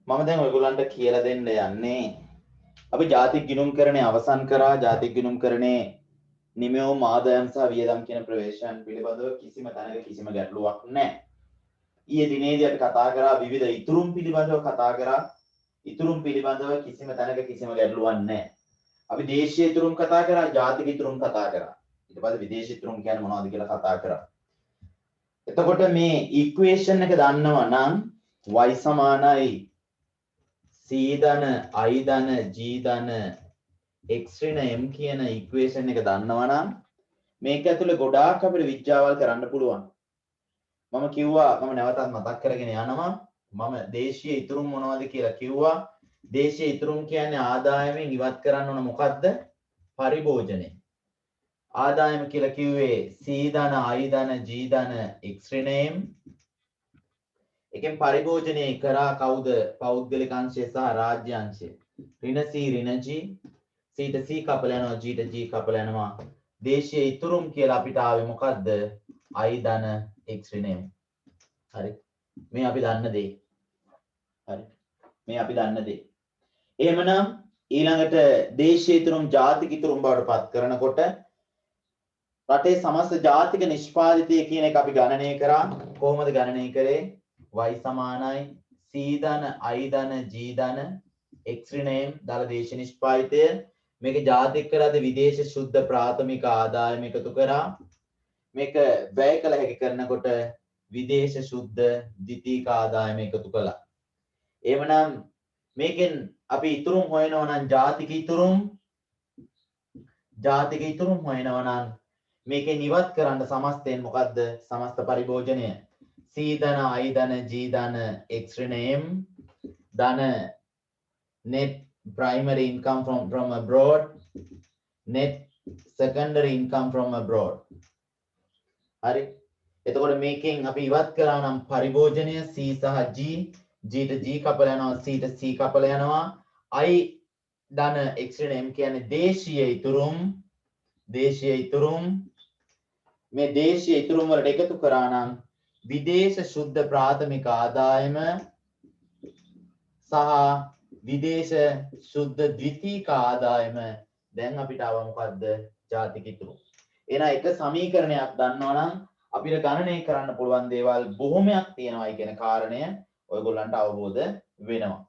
මම දැන් ඔයගොල්ලන්ට කියලා දෙන්න යන්නේ අපි ජාතික ගිණුම්කරණය අවසන් කරා ජාතික ගිණුම්කරණේ නිමෙවුම් ආදායම් සහ වියදම් කියන ප්‍රවේශයන් පිළිබඳව කිසිම තැනක කිසිම ගැටලුවක් නැහැ. ඊයේ දිනේදී අපි කතා කරා විවිධ ඉතුරුම් පිළිබඳව කතා කරා. ඉතුරුම් පිළිබඳව කිසිම තැනක කිසිම ගැටලුවක් නැහැ. අපි දේශීය ඉතුරුම් කතා කරා, ජාතික ඉතුරුම් කතා කරා. ඊට පස්සේ විදේශ ඉතුරුම් කියන්නේ මොනවද කියලා කතා කරා. එතකොට මේ ඉක්වේෂන් එක දන්නවා නම් y සමානයි c ධන i ධන g ධන x ඍණ m කියන ඉක්වේෂන් එක දන්නවා නම් මේක ඇතුලේ ගොඩාක් අපිට විද්‍යාවල් කරන්න පුළුවන්. මම කිව්වා මම නැවතත් මතක් කරගෙන යනවා මම දේශීය ඉතුරුම් මොනවද කියලා කිව්වා. දේශීය ඉතුරුම් කියන්නේ ආදායමෙන් ඉවත් කරන්න ඕන මොකද්ද? පරිභෝජනය. ආදායම කියලා කිව්වේ c ධන i ධන g ධන x ඍණ m. එකෙන් පරිභෝජනය කරා කවුද? පෞද්ගලික අංශය සහ රාජ්‍ය අංශය. ඍණ c ඍණ g c ට c කපලා යනවා g ට g කපලා යනවා. දේශීය ඉතුරුම් කියලා අපිට ආවේ මොකද්ද? i ධන x ඍණ m. හරි. මේ අපි දන්න දේ. හරි. මේ අපි දන්න දේ. එහෙමනම් ඊළඟට දේශීය ඉතුරුම් ජාතික ඉතුරුම් බවට පත් කරනකොට රටේ සමස්ත ජාතික නිෂ්පාදිතය කියන එක අපි ගණනය කරා. කොහොමද ගණනය කරේ? y සමානයි c ධන i ධන g ධන x ඍණ m දාල දේශ නිෂ්පාදිතය. මේක ජාතික කරාද විදේශ ශුද්ධ ප්‍රාථමික ආදායම එකතු කරා. මේක වැය කළ හැකි කරනකොට විදේශ ශුද්ධ ද්විතීයික ආදායම එකතු කළා. එහෙමනම් මේකෙන් අපි ඉතුරුම් හොයනවා නම් ජාතික ඉතුරුම් හොයනවා නම් මේකෙන් ඉවත් කරන්න සමස්තයෙන් මොකද්ද? සමස්ත පරිභෝජනය. c ධන i ධන g ධන x ඍණ m ධන net primary income from abroad net secondary income from abroad. හරි. එතකොට මේකෙන් අපි ඉවත් කරා නම් පරිභෝජනය c සහ g g ට g කපලා යනවා c ට c කපලා යනවා i ධන x ඍණ m කියන්නේ දේශීය ඉතුරුම් මේ දේශීය ඉතුරුම් වලට එකතු කරා නම් විදේශ ශුද්ධ ප්‍රාථමික ආදායම සහ විදේශ ශුද්ධ ද්විතීයික ආදායම දැන් අපිට ආව මොකද්ද? ජාතික ඉතුරුම්. එහෙනම් එක සමීකරණයක් දන්නවා නම් අපිට ගණනය කරන්න පුළුවන් දේවල් බොහොමයක් තියෙනවායි කියන කාරණය ඔයගොල්ලන්ට අවබෝධ වෙනවා.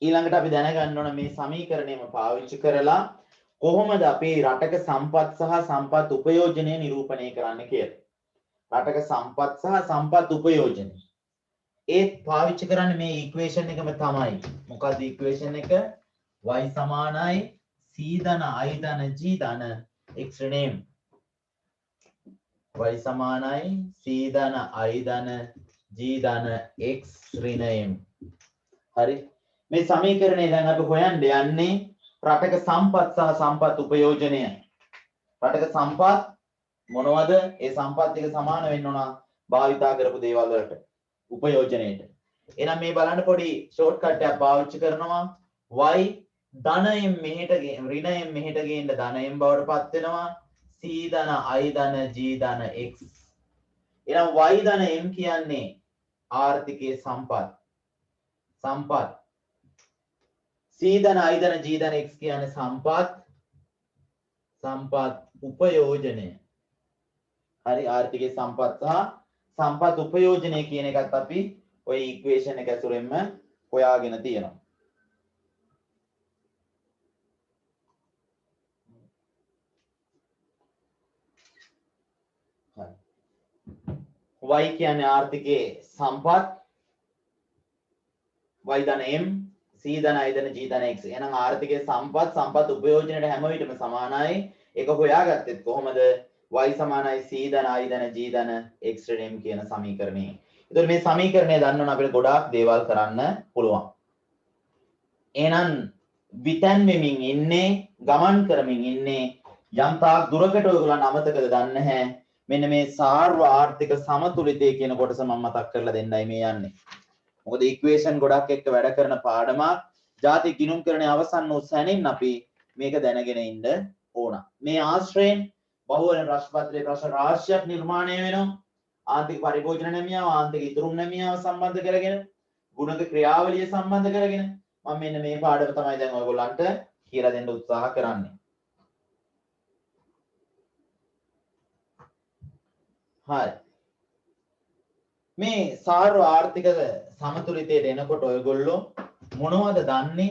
ඊළඟට අපි දැනගන්න ඕන මේ සමීකරණයම පාවිච්චි කරලා කොහොමද අපේ රටක සම්පත් සහ සම්පත් උපයෝජනය නිරූපණය කරන්න කියලා. රටක සම්පත් සහ සම්පත් උපයෝජනය. ඒත් පාවිච්චි කරන්නේ මේ ඉක්වේෂන් එකම තමයි. මොකක්ද ඉක්වේෂන් එක? y සමානයි c ධන i ධන g ධන x ඍණ m. y සමානයි c ධන i ධන g ධන x ඍණ m. හරි. මේ සමීකරණය දැන් අපි හොයන්න යන්නේ රටක සම්පත් සහ සම්පත් උපයෝජනය. රටක සම්පත් මොනවද? ඒ සම්පත් ටික සමාන වෙන්න ඕන භාවිතා කරපු දේවල් වලට උපයෝජනයේට. එහෙනම් මේ බලන්න පොඩි ෂෝට්කට් එකක් පාවිච්චි කරනවා. y ධනයෙන් මෙහෙට ඍණයෙන් මෙහෙට ගේන්න ධනයෙන් බවට පත් වෙනවා. c ධන i ධන g ධන x. එහෙනම් y ධන m කියන්නේ ආර්ථිකයේ සම්පත්. c ධන i ධන g ධන x කියන්නේ සම්පත් උපයෝජනය. හරි. ආර්ථිකයේ සම්පත් සහ සම්පත් උපයෝජනය කියන එකත් අපි ওই ඉක්වේෂන් එක ඇතුළෙන්ම හොයාගෙන තියෙනවා. y කියන්නේ ආර්ථිකයේ සම්පත්, y ධන m, c ධන i ධන g ධන x. එහෙනම් ආර්ථිකයේ සම්පත් උපයෝජනයට හැම විටම සමානයි. ඒක හොයාගත්තෙත් කොහොමද? y සමානයි c ධන i ධන g ධන x ඍණ m කියන සමීකරණය. ඒතකොට මේ සමීකරණය දන්නවනම් අපිට ගොඩාක් දේවල් කරන්න පුළුවන්. එහෙනම් විතන් වෙමින් ඉන්නේ, ගමන් කරමින් ඉන්නේ යම් තාක් දුරකට ඔයගොල්ලන් අමතකද දන්නේ නැහැ. මෙන්න මේ සාර්ව ආර්ථික සමතුලිතය කියන කොටස මම මතක් කරලා දෙන්නයි මේ යන්නේ. මොකද ඉක්වේෂන් ගොඩක් එක්ක වැඩ කරන පාඩමක්. ජාතික ගිණුම්කරණය අවසන් වූ සැනින් අපි මේක දැනගෙන ඉන්න ඕන. මේ ආශ්‍රයෙන් බහුවන ප්‍රශ්නපත්‍රයේ ප්‍රශ්න රාශියක් නිර්මාණය වෙනවා. ආන්තික පරිභෝජන නැමියාව, ආන්තික ඉතුරුම් නැමියාව සම්බන්ධ කරගෙන, ගුණක ක්‍රියාවලිය සම්බන්ධ කරගෙන මම මෙන්න මේ පාඩම තමයි දැන් ඔයගොල්ලන්ට කියලා දෙන්න උත්සාහ කරන්නේ. හරි. මේ සාර්ව ආර්ථික සමතුලිතයට එනකොට ඔයගොල්ලෝ මොනවද දන්නේ?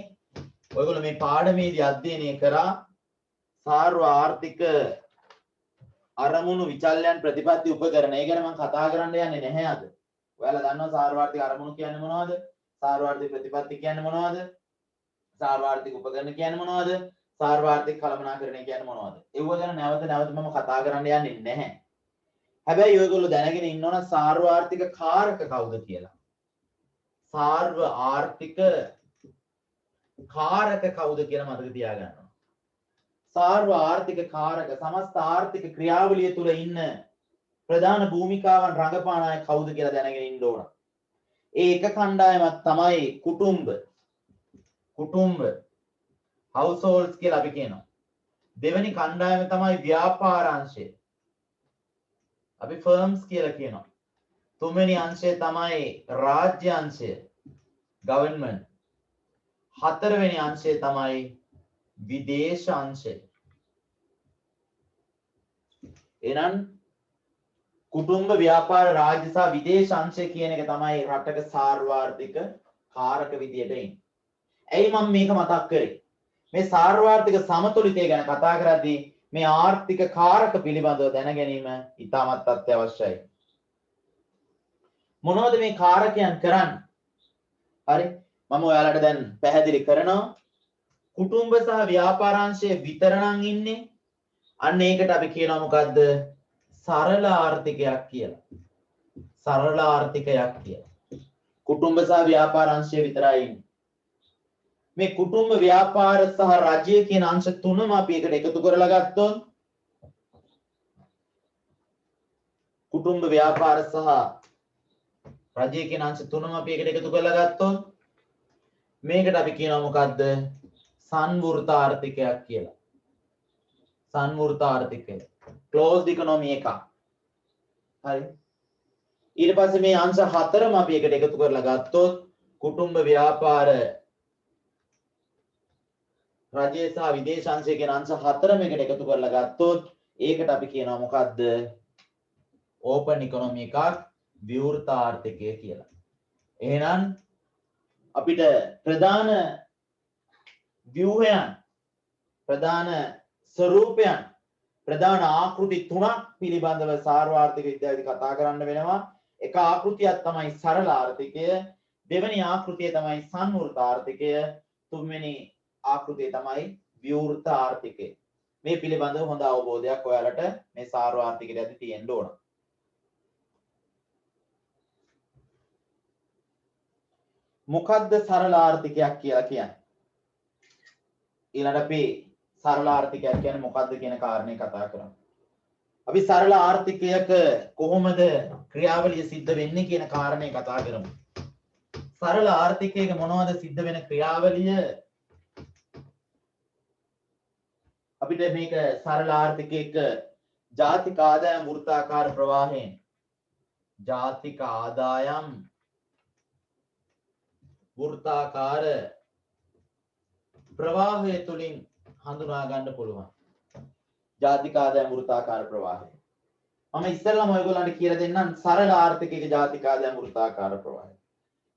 ඔයගොල්ලෝ මේ පාඩමේදී අධ්‍යයනය කරා සාර්ව ආර්ථික අරමුණු විචල්යන් ප්‍රතිපත්ති උපකරණ. ඒ ගැන මම කතා කරන්න යන්නේ නැහැ අද. ඔයාලා දන්නවා සාර්ව ආර්ථික අරමුණු කියන්නේ මොනවද? සාර්ව ආර්ථික ප්‍රතිපත්ති කියන්නේ මොනවද? සාර්ව ආර්ථික උපකරණ කියන්නේ මොනවද? සාර්ව ආර්ථික කළමනාකරණය කියන්නේ මොනවද? ඒව ගැන නැවත මම කතා කරන්න යන්නේ නැහැ. හැබැයි ඔයගොල්ලෝ දැනගෙන ඉන්න ඕන සාර්ව ආර්ථික කාරක කවුද කියලා. සාර්ව ආර්ථික කාරක කවුද කියලා මතක තියාගන්න ඕන. සාර්ව ආර්ථික කාරක සමස්ත ආර්ථික ක්‍රියාවලිය තුල ඉන්න ප්‍රධාන භූමිකාවන් රඟපාන අය කවුද කියලා දැනගෙන ඉන්න ඕන. ඒ එක කණ්ඩායමක් තමයි කුටුම්බ. කුටුම්බ households කියලා අපි කියනවා. දෙවෙනි කණ්ඩායම තමයි ව්‍යාපාරාංශය. අපි firms කියලා කියනවා. තුන්වෙනි අංශය තමයි රාජ්‍ය අංශය government. හතරවෙනි අංශය තමයි විදේශ අංශය. එහෙනම් කුටුම්බ ව්‍යාපාර රාජ්‍ය සහ විදේශ අංශය කියන එක තමයි රටක සාර්වාර්ථික කාරක විදියට ඉන්නේ. ඇයි මම මේක මතක් කරේ? මේ සාර්වාර්ථික සමතුලිතය ගැන කතා කරද්දී මේ ආර්ථික කාරක පිළිබඳව දැන ගැනීම ඉතාමත් අත්‍යවශ්‍යයි. මොනවද මේ කාරකයන් කරන්නේ? හරි. මම ඔයාලට දැන් පැහැදිලි කරනවා. කුටුම්බ සහ ව්‍යාපාරාංශයේ විතරනම් ඉන්නේ. අන්න ඒකට අපි කියනවා මොකද්ද? සරල ආර්ථිකයක් කියලා. සරල ආර්ථිකයක් කියලා. කුටුම්බ සහ ව්‍යාපාරාංශයේ විතරයි ඉන්නේ. මේ කුටුම්බ ව්‍යාපාර සහ රජය කියන අංශ තුනම අපි එකට එකතු කරලා ගත්තොත් කුටුම්බ ව්‍යාපාර සහ රජය කියන අංශ තුනම අපි එකට එකතු කරලා ගත්තොත් මේකට අපි කියනවා මොකද්ද? සංවෘත ආර්ථිකයක් කියලා. සංවෘත ආර්ථිකය. ක්ලෝස්ඩ් ඉකොනොමි එකක්. හරි. ඊට පස්සේ මේ අංශ හතරම අපි එකට එකතු කරලා ගත්තොත් කුටුම්බ ව්‍යාපාර රජය සහ විදේශ අංශය කියන අංශ හතරම එකට එකතු කරලා ගත්තොත් ඒකට අපි කියනවා මොකද්ද? ඕපන් ඉකොනොමි එකක්, විවෘත ආර්ථිකය කියලා. එහෙනම් අපිට ප්‍රධාන ව්‍යුහයන්, ප්‍රධාන ස්වරූපයන්, ප්‍රධාන ආකෘති තුනක් පිළිබඳව සාර්වාර්ථික විද්‍යාවේදී කතා කරන්න වෙනවා. එක ආකෘතියක් තමයි සරල ආර්ථිකය, දෙවෙනි ආකෘතිය තමයි සංවෘත ආර්ථිකය, තුන්වෙනි ආකෘතිය තමයි විවෘත ආර්ථිකය. මේ පිළිබඳව හොඳ අවබෝධයක් ඔයාලට මේ සාර්වාර්ථිකයේදී තියෙන්න ඕන. මොකද්ද සරල ආර්ථිකයක් කියලා කියන්නේ? ඊළඟට අපි සරල ආර්ථිකයක් කියන්නේ මොකද්ද කියන කාරණේ කතා කරමු. අපි සරල ආර්ථිකයක කොහොමද ක්‍රියාවලිය සිද්ධ වෙන්නේ කියන කාරණේ කතා කරමු. සරල ආර්ථිකයක මොනවද සිද්ධ වෙන ක්‍රියාවලිය? අපිට මේක සරල ආර්ථිකයක ජාතික ආදායම් වෘත්තාකාර ප්‍රවාහයෙන් ජාතික ආදායම් වෘත්තාකාර ප්‍රවාහය තුලින් හඳුනා ගන්න පුළුවන්. ජාතික ආදායම් වෘත්තාකාර ප්‍රවාහය. මම ඉස්සෙල්ලාම ඔයගොල්ලන්ට කියලා දෙන්නම් සරල ආර්ථිකයක ජාතික ආදායම් වෘත්තාකාර ප්‍රවාහය.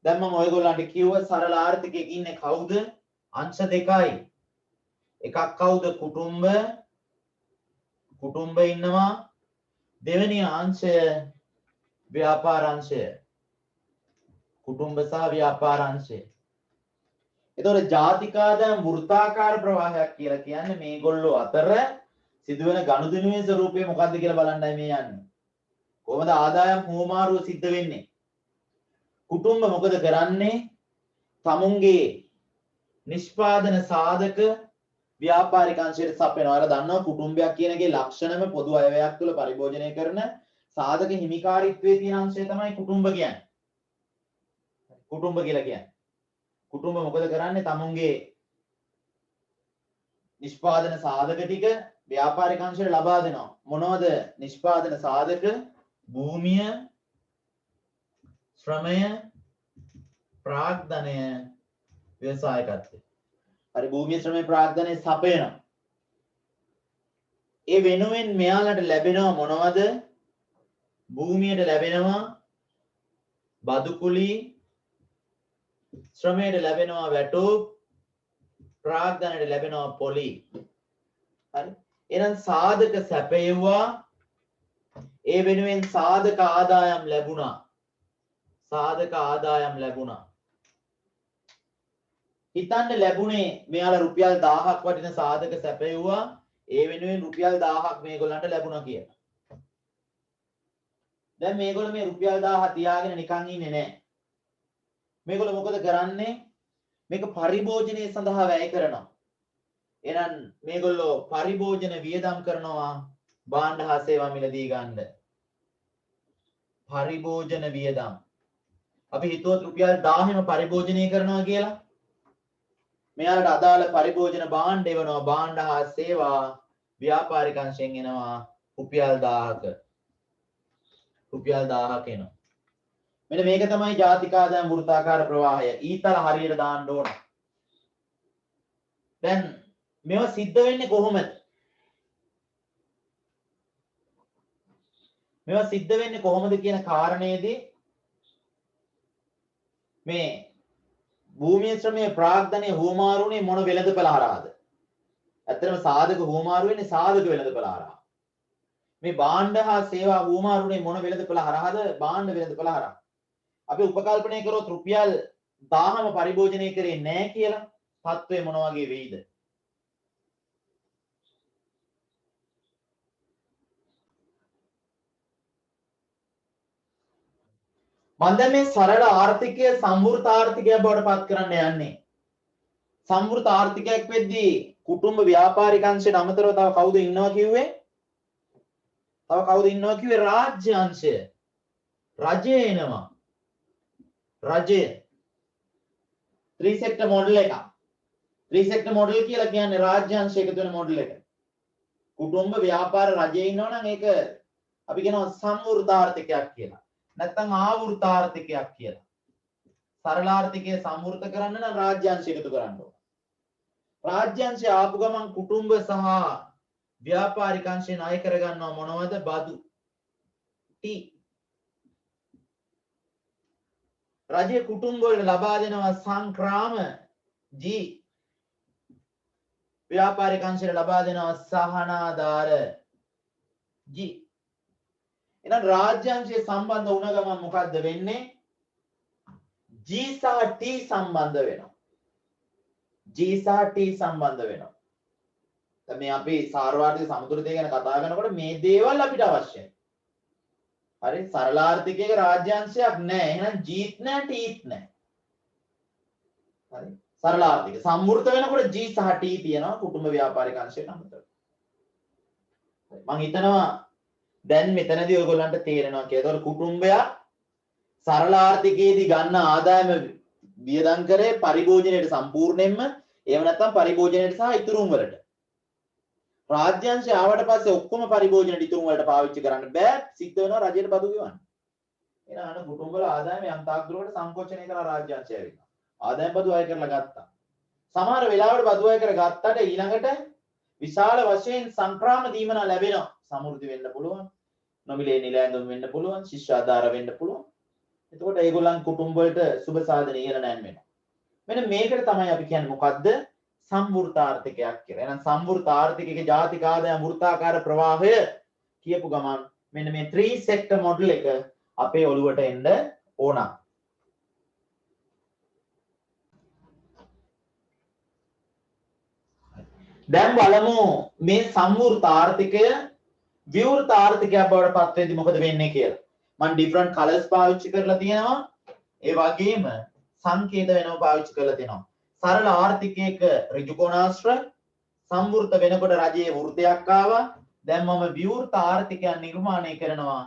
දැන් මම ඔයගොල්ලන්ට කිව්ව සරල ආර්ථිකයක ඉන්නේ කවුද? අංශ දෙකයි. එකක් කවුද? කුටුම්බ. කුටුම්බ ඉන්නවා. දෙවෙනි අංශය ව්‍යාපාරාංශය. කුටුම්බ සහ ව්‍යාපාරාංශය. එතකොට ජාතික ආදායම් වෘත්තාකාර ප්‍රවාහයක් කියලා කියන්නේ මේගොල්ලෝ අතර සිදුවෙන ගනුදෙනුවේ ස්වරූපය මොකක්ද කියලා බලන්නයි මේ යන්නේ. කොහොමද ආදායම් හුවමාරුව සිද්ධ වෙන්නේ? කුටුම්බ මොකද කරන්නේ? තමුන්ගේ නිෂ්පාදන සාධක ව්‍යාපාරික අංශයට සපයනවා. ඔයාලා දන්නවා කුටුම්බයක් කියන එකේ ලක්ෂණම පොදු අයවැයක් තුළ පරිභෝජනය කරන සාධක හිමිකාරීත්වයේ තියෙන අංශය තමයි කුටුම්බ කියන්නේ. කුටුම්බ කියලා කියන්නේ. කුටුම්බ මොකද කරන්නේ? තමුන්ගේ නිෂ්පාදන සාධක ටික ව්‍යාපාරික අංශයට ලබා දෙනවා. මොනවද නිෂ්පාදන සාධක? භූමිය, ශ්‍රමය, ප්‍රාග්ධනය, ව්‍යවසායකත්වය. හරි භූමිය ශ්‍රමය ප්‍රාග්ධනය සපයනවා. ඒ වෙනුවෙන් මෙයාලට ලැබෙනවා මොනවද? භූමියට ලැබෙනවා බදු කුලී, ශ්‍රමයට ලැබෙනවා වැටුප්, ප්‍රාග්ධනයට ලැබෙනවා පොලි. හරි. එහෙනම් සාධක සැපයුවා, ඒ වෙනුවෙන් සාධක ආදායම් ලැබුණා. සාධක ආදායම් ලැබුණා. හිතන්න ලැබුණේ මෙයාලා රුපියල් 1000ක් වටින සාධක සැපයුවා, ඒ වෙනුවෙන් රුපියල් 1000ක් මේගොල්ලන්ට ලැබුණා කියලා. දැන් මේගොල්ලෝ මේ රුපියල් 1000 තියාගෙන නිකන් ඉන්නේ නැහැ. මේගොල්ලෝ මොකද කරන්නේ? මේක පරිභෝජනයේ සඳහා වැය කරනවා. එහෙනම් මේගොල්ලෝ පරිභෝජන වියදම් කරනවා භාණ්ඩ හා සේවා මිලදී ගන්න. පරිභෝජන වියදම්. අපි හිතුවත් රුපියල් 1000ම පරිභෝජනය කරනවා කියලා. මෙයාලට අදාළ පරිභෝජන භාණ්ඩ එවනවා. භාණ්ඩ හා සේවා ව්‍යාපාරික අංශයෙන් එනවා රුපියල් 1000ක. රුපියල් 1000ක එනවා. මෙන්න මේක තමයි ජාතික ආදායම් වෘත්තාකාර ප්‍රවාහය. ඊතල හරියට දාන්න ඕන. දැන් මේවා සිද්ධ වෙන්නේ කොහොමද? මේවා සිද්ධ වෙන්නේ කොහොමද කියන කාරණේදී මේ භූමිය ශ්‍රමයේ ප්‍රාග්ධනයේ හුවමාරුනේ මොන වෙළඳපළ හරහාද? ඇත්තටම සාධක හුවමාරු වෙන්නේ සාධක වෙළඳපළ හරහා. මේ භාණ්ඩ හා සේවා හුවමාරුනේ මොන වෙළඳපළ හරහාද? භාණ්ඩ වෙළඳපළ හරහා. අපි උපකල්පනය කරොත් රුපියල් 1000ම පරිභෝජනය කරේ නැහැ කියලා තත්ත්වය මොන වගේ වෙයිද? මම දැන් මේ සරල ආර්ථිකය සම්වෘත ආර්ථිකයක් බවට පත් කරන්න යන්නේ. සම්වෘත ආර්ථිකයක් වෙද්දී කුටුම්බ ව්‍යාපාරික අංශයට අමතරව තව කවුද ඉන්නවා කිව්වේ? තව කවුද ඉන්නවා කිව්වේ? රාජ්‍ය අංශය. රජය එනවා. රජය. 3 sector model එක. 3 sector model කියලා කියන්නේ රාජ්‍ය අංශ එකතු වෙන model එක. කුටුම්බ ව්‍යාපාර රජයේ ඉන්නවා නම් ඒක අපි කියනවා සම්වෘත ආර්ථිකයක් කියලා. නැත්නම් ආවෘත ආර්ථිකයක් කියලා. සරල ආර්ථිකය සම්වෘත කරන්න නම් රාජ්‍ය අංශ එකතු කරන්න ඕන. රාජ්‍ය අංශය ආපු ගමන් කුටුම්බ සහ ව්‍යාපාරික අංශය ණය කරගන්නවා මොනවද? බදු. T. රජයේ කුටුම්බ වලට ලබා දෙනවා සංක්‍රාම G. ව්‍යාපාරික අංශයට ලබා දෙනවා සහනාධාර G. එහෙනම් රාජ්‍ය අංශය සම්බන්ධ වුණ ගමන් මොකද්ද වෙන්නේ? G සහ T සම්බන්ධ වෙනවා. G සහ T සම්බන්ධ වෙනවා. දැන් මේ අපි සාර්වත්‍රික සමතුලිතය ගැන කතා කරනකොට මේ දේවල් අපිට අවශ්‍යයි. හරි සරල ආර්ථිකයක රාජ්‍ය අංශයක් නැහැ. එහෙනම් Gත් නැහැ Tත් නැහැ. හරි සරල ආර්ථික සම්වෘත වෙනකොට G සහ T තියෙනවා කුටුම්බ ව්‍යාපාරික අංශයට අමතරව. මම හිතනවා දැන් මෙතනදී ඔයගොල්ලන්ට තේරෙනවා කියලා. ඒතකොට කුටුම්බයක් සරල ආර්ථිකයේදී ගන්න ආදායම වියදම් කරේ පරිභෝජනයට සම්පූර්ණයෙන්ම එහෙම නැත්නම් පරිභෝජනයට සහ ඉතුරුම් වලට. රාජ්‍ය අංශය ආවට පස්සේ ඔක්කොම පරිභෝජනයට ඉතුරුම් වලට පාවිච්චි කරන්න බෑ. සිද්ධ වෙනවා රජයට බදු ගෙවන්න. එහෙනම් අන කුටුම්බ වල ආදායම යම් තාක් දුරකට සංකෝචනය කරලා රාජ්‍ය අංශය ඇවිල්ලා. ආදායම් බදු අය කරලා ගත්තා. සමහර වෙලාවට බදු අය කර ගත්තට ඊළඟට විශාල වශයෙන් සංක්‍රාම දීමනා ලැබෙනවා. සමෘද්ධි වෙන්න පුළුවන්. නොමිලේ නිල ඇඳුම් වෙන්න පුළුවන්. ශිෂ්‍යාධාර වෙන්න පුළුවන්. එතකොට ඒගොල්ලන් කුටුම්බ වලට සුබ සාධන ඉහළ නැන් වෙනවා. මෙන්න මේකට තමයි අපි කියන්නේ මොකද්ද? සම්වෘත ආර්ථිකයක් කියලා. එහෙනම් සම්වෘත ආර්ථිකයේ ජාතික ආදායම් වෘත්තාකාර ප්‍රවාහය කියපු ගමන් මෙන්න මේ 3 sector model එක අපේ ඔළුවට එන්න ඕන. දැන් බලමු මේ සම්වෘත ආර්ථිකය විවෘත ආර්ථිකයක් බවට පත් වෙද්දී මොකද වෙන්නේ කියලා. මම different colors පාවිච්චි කරලා තියෙනවා. ඒ වගේම සංකේත වෙනව පාවිච්චි කරලා තියෙනවා. සරල ආර්ථිකයක ඍජු කොණාශ්‍ර සම්වෘත වෙනකොට රජයේ වෘතයක් ආවා. දැන් මම විවෘත ආර්ථිකයක් නිර්මාණය කරනවා.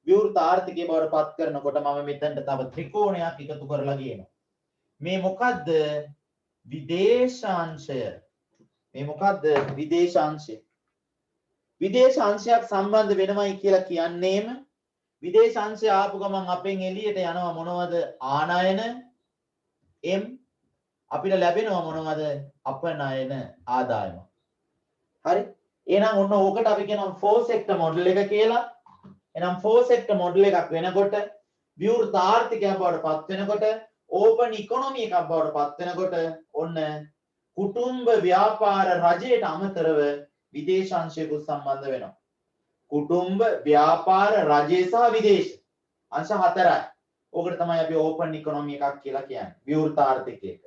විවෘත ආර්ථිකය බවට පත් කරනකොට මම මෙතනට තව ත්‍රිකෝණයක් එකතු කරලා ගියනවා. මේ මොකද්ද? විදේශාංශය. මේ මොකද්ද විදේශාංශය. විදේශාංශයක් සම්බන්ධ වෙනවයි කියලා කියන්නේම විදේශාංශය ආපු ගමන් අපෙන් එළියට යනවා මොනවද ආනයන M අපිට ලැබෙනවා මොනවද අපනයන ආදායම. හරි. එහෙනම් ඔන්න ඕකට අපි කියනවා four sector model එක කියලා. එහෙනම් four sector model එකක් වෙනකොට විවෘත ආර්ථිකයක් බවට පත් වෙනකොට ඕපන් ඉකොනොමි එකක් බවට පත් වෙනකොට ඔන්න කුටුම්බ ව්‍යාපාර රජයට අමතරව විදේශාංශයකුත් සම්බන්ධ වෙනවා. කුටුම්බ ව්‍යාපාර රජය සහ විදේශ අංශ හතරයි. ඕකට තමයි අපි ඕපන් ඉකොනොමි එකක් කියලා කියන්නේ. විවෘත ආර්ථිකයක.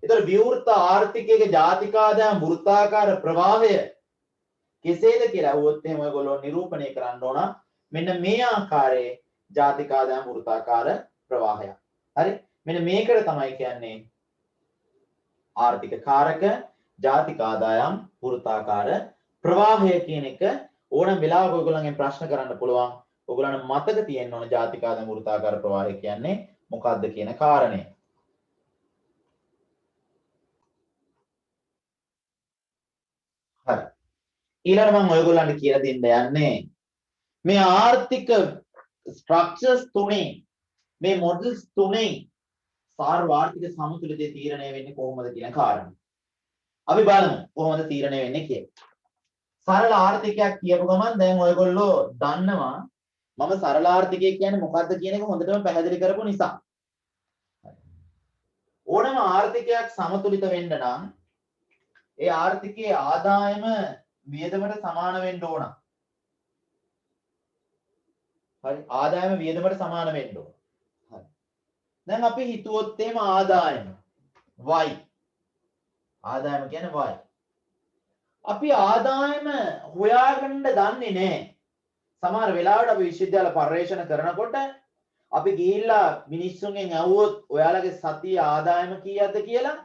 ඒතර විවෘත ආර්ථිකයක ජාතික ආදායම් වෘත්තාකාර ප්‍රවාහය කෙසේද කියලා අහුවොත් එහෙම ඔයගොල්ලෝ නිරූපණය කරන්න ඕන. මෙන්න මේ ආකාරයේ ජාතික ආදායම් වෘත්තාකාර ප්‍රවාහයක්. හරි? මෙන්න මේකට තමයි කියන්නේ ආර්ථික කාරක ජාතික ආදායම් වෘත්තාකාර ප්‍රවාහය කියන එක. ඕනම වෙලාවක ඔයගොල්ලන්ගෙන් ප්‍රශ්න කරන්න පුළුවන්. ඔයගොල්ලන්ට මතක තියෙන්න ඕන ජාතික ආදායම් වෘත්තාකාර ප්‍රවාහය කියන්නේ මොකක්ද කියන කාරණය. හරි. ඊළඟ මම ඔයගොල්ලන්ට කියලා දෙන්න යන්නේ මේ ආර්ථික ස්ට්‍රක්චර්ස් තුනේ මේ මොඩල්ස් තුනේ සාර්වාර්ථික සමතුලිතය තීරණය වෙන්නේ කොහොමද කියන කාරණය. අපි බලමු කොහොමද තීරණය වෙන්නේ කියලා. සරල ආර්ථිකයක් කියපු ගමන් දැන් ඔයගොල්ලෝ දන්නවා මම සරල ආර්ථිකය කියන්නේ මොකක්ද කියන එක හොඳටම පැහැදිලි කරපු නිසා. ඕනම ආර්ථිකයක් සමතුලිත වෙන්න නම් ඒ ආර්ථිකයේ ආදායම වියදමට සමාන වෙන්න ඕන. හරි ආදායම වියදමට සමාන වෙන්න ඕන. හරි. දැන් අපි හිතුවොත් එහෙම ආදායම y. ආදායම කියන්නේ y. අපි ආදායම හොයාගන්න දන්නේ නැහැ. සමහර වෙලාවට අපි විශ්වවිද්‍යාල පර්යේෂණ කරනකොට අපි ගිහිල්ලා මිනිස්සුන්ගෙන් අහුවොත් ඔයාලගේ සතිය ආදායම කීයද කියලා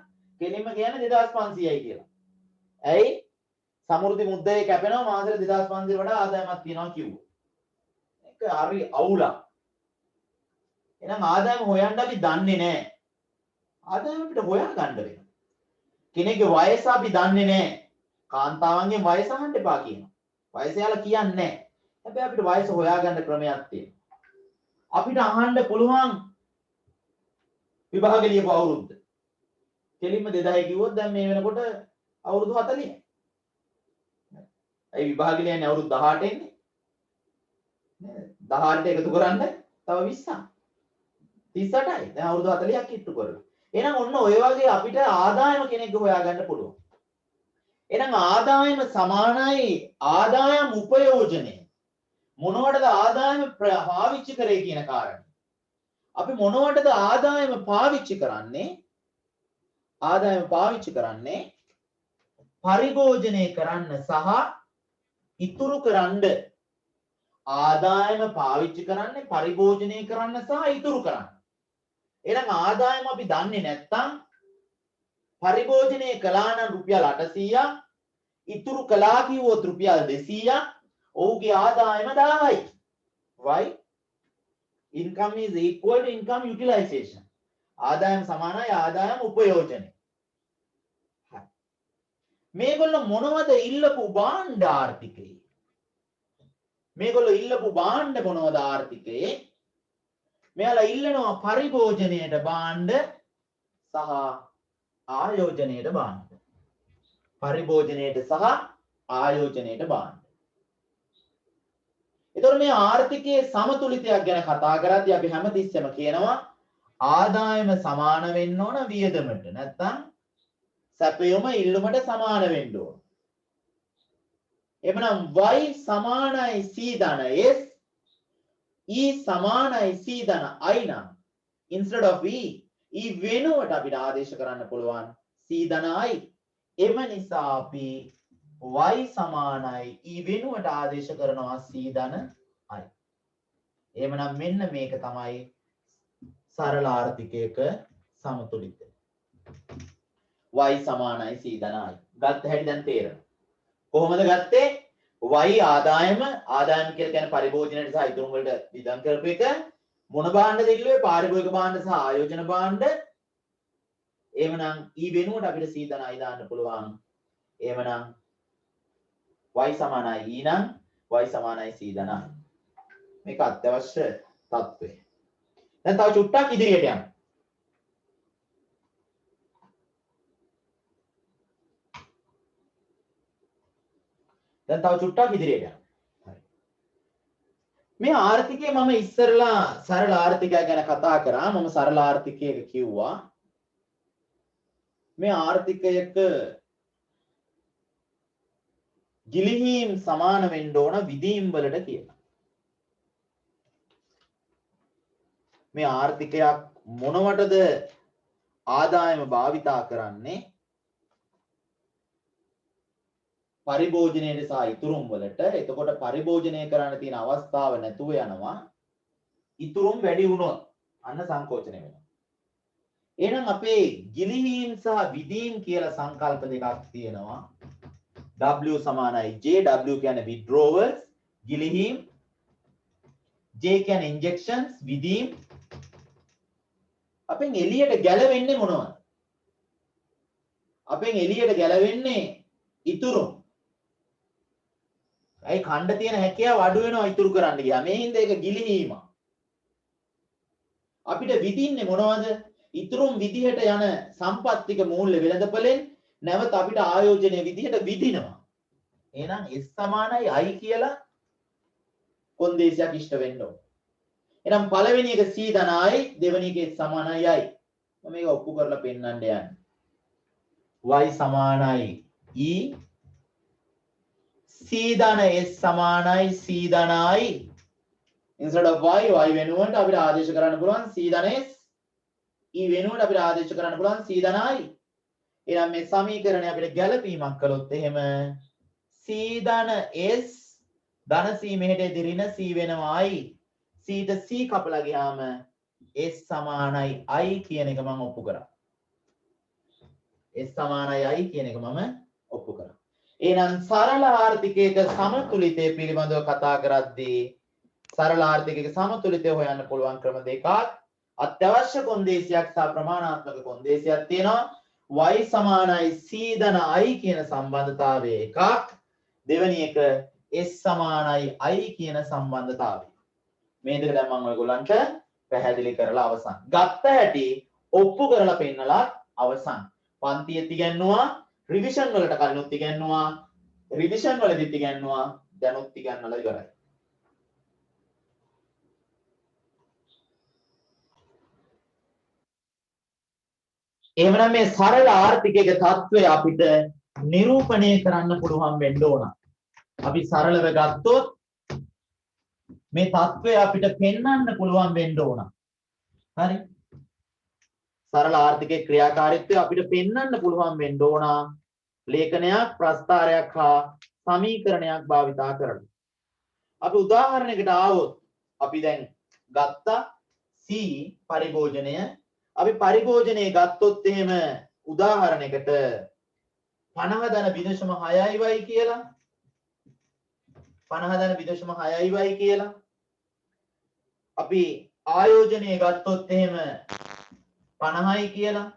කෙලින්ම කියන්නේ 2500යි කියලා. ඇයි? සමෘද්ධි මුද්දේ කැපෙනවා මාසෙට 2500 වඩා ආදායමක් තියෙනවා කිව්වෝ. ඒක හරි අවුලක්. එහෙනම් ආදායම හොයන්න අපි දන්නේ නැහැ. ආදායම අපිට හොයා ගන්න වෙනවා. කෙනෙක්ගේ වයස අපි දන්නේ නැහැ. කාන්තාවන්ගේ වයස අහන්න එපා කියනවා. වයස යාලා කියන්නේ නැහැ. හැබැයි අපිට වයස හොයාගන්න ක්‍රමයක් තියෙනවා. අපිට අහන්න පුළුවන් විභාගෙ ලියපු අවුරුද්ද. කෙලින්ම 2000 කිව්වොත් දැන් මේ වෙනකොට අවුරුදු 40යි. ඒ විභාගෙ ලියන්නේ අවුරුදු 18 එන්නේ. නේද? 18 එකතු කරන්න තව 20ක්. 38යි. දැන් අවුරුදු 40ක් ඉට්ටු කරලා. එහෙනම් ඔන්න ඔය වගේ අපිට ආදායම කෙනෙක්ව හොයාගන්න පුළුවන්. එහෙනම් ආදායම සමානයි ආදායම් උපයෝජනය. මොනවටද ආදායම පාවිච්චි කරේ කියන කාරණේ. අපි මොනවටද ආදායම පාවිච්චි කරන්නේ? ආදායම පාවිච්චි කරන්නේ පරිභෝජනය කරන්න සහ ඉතුරු කරන්න. ආදායම පාවිච්චි කරන්නේ පරිභෝජනය කරන්න සහ ඉතුරු කරන්න. එහෙනම් ආදායම අපි දන්නේ නැත්නම් පරිභෝජනය කළා නම් රුපියල් 800ක් ඉතුරු කළා කිව්වොත් රුපියල් 200ක් ඔහුගේ ආදායම 10යි. why? Income is equal to income utilization. ආදායම සමානයි ආදායම උපයෝජනය. හරි. මේගොල්ලෝ මොනවද ඉල්ලපු භාණ්ඩ ආර්ථිකයේ? මේගොල්ලෝ ඉල්ලපු භාණ්ඩ මොනවද ආර්ථිකයේ? මෙයාලා ඉල්ලනවා පරිභෝජනයට භාණ්ඩ සහ ආයෝජනයට භාණ්ඩ. පරිභෝජනයට සහ ආයෝජනයට භාණ්ඩ. ඒතකොට මේ ආර්ථිකයේ සමතුලිතයක් ගැන කතා කරද්දී අපි හැමතිස්සෙම කියනවා ආදායම සමාන වෙන්න ඕන වියදමට. නැත්නම් සැපයුම ඉල්ලුමට සමාන වෙන්න ඕන. එමනම් y සමානයි c ධන s e සමානයි c ධන i නම් instead of e වෙනුවට අපිට ආදේශ කරන්න පුළුවන් c ධන i. එම නිසා අපි y සමානයි e වෙනුවට ආදේශ කරනවා c ධන i. එහෙමනම් මෙන්න මේක තමයි සරල ආර්ථිකයක සමතුලිතය. y සමානයි c ධන i. ගත්ත හැටි දැන් තේරෙනවා. කොහොමද ගත්තේ? y ආදායම කියලා කියන්නේ පරිභෝජනයට සහ ඉතුරු වලට වියදම් කරපු එක. මොන භාණ්ඩද ඉල්ලුවේ? පාරිභෝගික භාණ්ඩ සහ ආයෝජන භාණ්ඩ. එහෙමනම් e වෙනුවට අපිට c ධන i දාන්න පුළුවන්. එහෙමනම් y සමානයි e නම් y සමානයි c දනයි. මේක අත්‍යවශ්‍ය තත්ත්වය. දැන් තව චුට්ටක් ඉදිරියට යන්න. හරි. මේ ආර්ථිකය මම ඉස්සරලා සරල ආර්ථිකය ගැන කතා කරා. මම සරල ආර්ථිකයක කිව්වා. මේ ආර්ථිකයක ගිලිහීම් සමාන වෙන්න ඕන විදීම් වලට කියලා. මේ ආර්ථිකයක් මොනවටද ආදායම භාවිතා කරන්නේ? පරිභෝජනයේ සහ ඉතුරුම් වලට. එතකොට පරිභෝජනය කරන්න තියෙන අවස්ථාව නැතුව යනවා. ඉතුරුම් වැඩි වුණොත් අන්න සංකෝචනය වෙනවා. එහෙනම් අපේ ගිලිහීම් සහ විදීම් කියලා සංකල්ප දෙකක් තියෙනවා. W සමානයි J. W කියන්නේ withdrawals, ගිලිහීම්. J කියන්නේ injections, විදීම්. අපෙන් එළියට ගැලවෙන්නේ මොනවද? අපෙන් එළියට ගැලවෙන්නේ ඉතුරුම්. ඒ ඛණ්ඩ තියෙන හැකියාව අඩු වෙනවා ඉතුරු කරන්න ගියා. මේ හින්දා ඒක ගිලිහීම. අපිට විදින්නේ මොනවද? ඉතුරුම් විදිහට යන සම්පත්තික මූල්‍ය වෙළඳපොලෙන් නැවත අපිට ආයෝජනයේ විදිහට විදිනවා. එහෙනම් S සමානයි I කියලා කොන්දේසියක් ඉෂ්ට වෙන්න ඕන. එහෙනම් පළවෙනි එක C ධන I, දෙවෙනි එක S සමානයි I. මම මේක ඔප්පු කරලා පෙන්නන්න යන්නේ. Y සමානයි E, C ධන S සමානයි C ධන I. instead of y වෙනුවට අපිට ආදේශ කරන්න පුළුවන් C ධන S, E වෙනුවට අපිට ආදේශ කරන්න පුළුවන් C ධන I. එහෙනම් මේ සමීකරණය අපිට ගැළපීමක් කළොත් එහෙම C ධන S ධන C මෙහෙට ඉදිරින C වෙනවා I. C ට C කපලා ගියාම S සමානයි I කියන එක මම ඔප්පු කරා. S සමානයි I කියන එක මම ඔප්පු කරා. එහෙනම් සරල ආර්ථිකයක සමතුලිතය පිළිබඳව කතා කරද්දී සරල ආර්ථිකයක සමතුලිතය හොයන්න පුළුවන් ක්‍රම දෙකක්. අත්‍යවශ්‍ය කොන්දේසියක් සහ ප්‍රමාණාත්මක කොන්දේසියක් තියෙනවා. y සමානයි c ධන i කියන සම්බන්ධතාවය එකක්. දෙවෙනි එක s සමානයි i කියන සම්බන්ධතාවය. මේ දෙක දැන් මම ඔයගොල්ලන්ට පැහැදිලි කරලා අවසන්. ගත්ත හැටි ඔප්පු කරලා පෙන්නලා අවසන්. පන්තියේ තියන්නවා රිවිෂන් වලට කලිනුත් ඉගෙනනවා, රිවිෂන් වලදීත් ඉගෙනනවා, දැනුත් ඉගෙනනලා ඉවරයි. එහෙමනම් මේ සරල ආර්ථිකයක தত্ত্বය අපිට නිරූපණය කරන්න පුළුවන් වෙන්න ඕන. අපි සරලව ගත්තොත් මේ தত্ত্বය අපිට පෙන්වන්න පුළුවන් වෙන්න ඕන. හරි? සරල ආර්ථිකයේ ක්‍රියාකාරීත්වය අපිට පෙන්වන්න පුළුවන් වෙන්න ඕන. ලේඛනයක්, ප්‍රස්තාරයක් හා සමීකරණයක් භාවිතා කරලා. අපි උදාහරණයකට ආවොත් අපි දැන් ගත්තා C පරිභෝජනය. අපි පරිභෝජනයේ ගත්තොත් එහෙම උදාහරණයකට 50.6යි කියලා 50.6යි කියලා අපි ආයෝජනයේ ගත්තොත් එහෙම 50යි කියලා.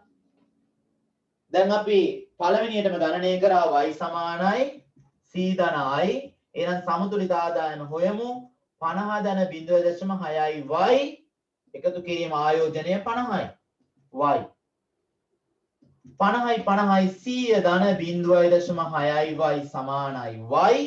දැන් අපි පළවෙනියටම ගණනය කරා y සමානයි c ධන i. එහෙනම් සමතුලිත ආදායම හොයමු. 50.6යි y එකතු කිරීම ආයෝජනය 50යි. y 50යි 100 ධන 0.6යි y සමානයි y.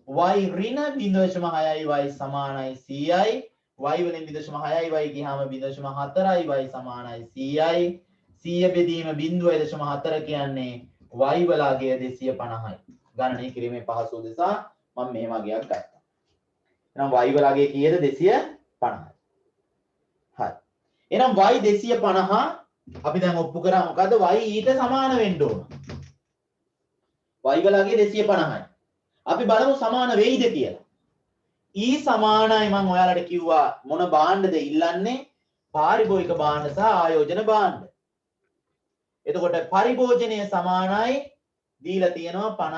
y ඍණ 0.6යි y සමානයි 100යි. y වලින් 0.6යි y ගියාම 0.4යි y සමානයි 100යි. 100 බෙදීම 0.4 කියන්නේ y වලගේ 250යි. ගණනය කිරීමේ පහසුව නිසා මම මෙහෙම අගයක් ගත්තා. එහෙනම් y වලගේ කීයද 250යි. හරි. එහෙනම් y 250 අපි දැන් ඔප්පු කරා මොකද්ද? y ඊට සමාන වෙන්න ඕන. y වලගේ 250යි. අපි බලමු සමාන වෙයිද කියලා. e සමානයි මම ඔයාලට කිව්වා මොන භාණ්ඩද ඉල්ලන්නේ? පාරිභෝගික භාණ්ඩ සහ ආයෝජන භාණ්ඩ. එතකොට පරිභෝජනය සමානයි දීලා තියෙනවා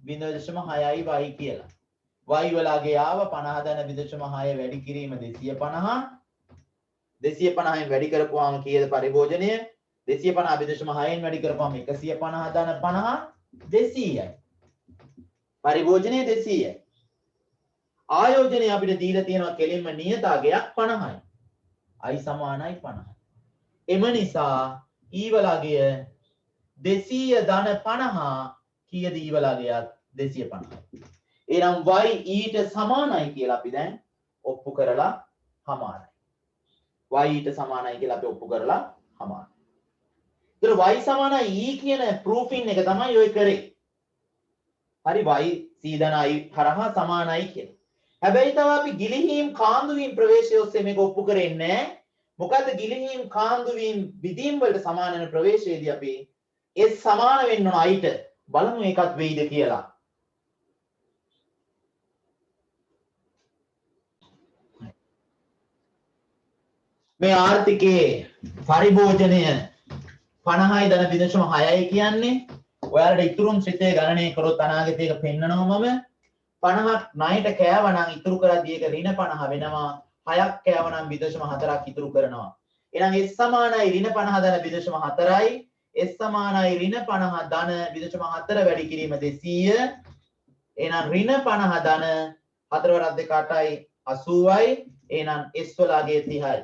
50.6යි y කියලා. y වලගේ ආව 50.6 වැඩි කිරීම 250. 250න් වැඩි කරපුවාම කීයද පරිභෝජනය? 250.6න් වැඩි කරපුවාම 150 ධන 50. 200යි. පරිභෝජනය 200යි. ආයෝජනය අපිට දීලා තියෙනවා කෙලින්ම නියත අගයක් 50යි. i සමානයි 50. එම නිසා e වල අගය 200 ධන 50 කීයද e වල අගයත් 250යි. එහෙනම් y ඊට සමානයි කියලා අපි දැන් ඔප්පු කරලා හමාරයි. y ඊට සමානයි කියලා අපි ඔප්පු කරලා හමාරයි. ඒතර y සමානයි e කියන ප්‍රූෆින් එක තමයි ඔය කරේ. හරි y c ධන i හරහා සමානයි කියලා. හැබැයි තව අපි ගිලිහීම් කාන්දු වීම ප්‍රවේශය ඔස්සේ මේක ඔප්පු කරන්නේ නැහැ. මොකද ගිලිහීම් කාන්දු වීම විදීම් වලට සමාන වෙන ප්‍රවේශයේදී අපි s සමාන වෙන්න ඕන iට බලමු ඒකත් වෙයිද කියලා. මේ ආර්ථිකයේ පරිභෝජනය 50යි ධන 0.6යි කියන්නේ ඔයාලට ඉතුරුම් ශ්‍රිතය ගණනය කරොත් අනාගතයක පෙන්නනවා මම 50ක් ණයට කෑවනම් ඉතුරු කරද්දී ඒක ඍණ 50 වෙනවා 6ක් කෑවනම් 0.4ක් ඉතුරු කරනවා. එහෙනම් s සමානයි ඍණ 50 ධන 0.4යි s සමානයි ඍණ 50 ධන 0.4 වැඩි කිරීම 200. එහෙනම් ඍණ 50 ධන 4 වරක් 2 8යි 80යි. එහෙනම් s වල අගය 30යි.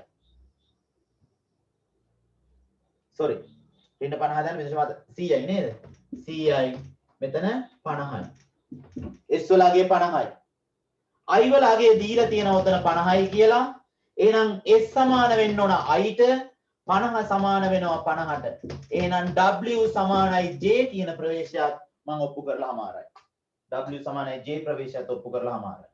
sorry ඍණ 50 ධන 100යි නේද? 100යි මෙතන 50යි. s වල අගය 50යි. i වල අගය දීලා තියෙනවා උතන 50යි කියලා. එහෙනම් s සමාන වෙන්න ඕන i ට 50 සමාන වෙනවා 50ට. එහෙනම් w සමානයි j කියන ප්‍රවේශයත් මම ඔප්පු කරලා හමාරයි. w සමානයි j ප්‍රවේශයත් ඔප්පු කරලා හමාරයි.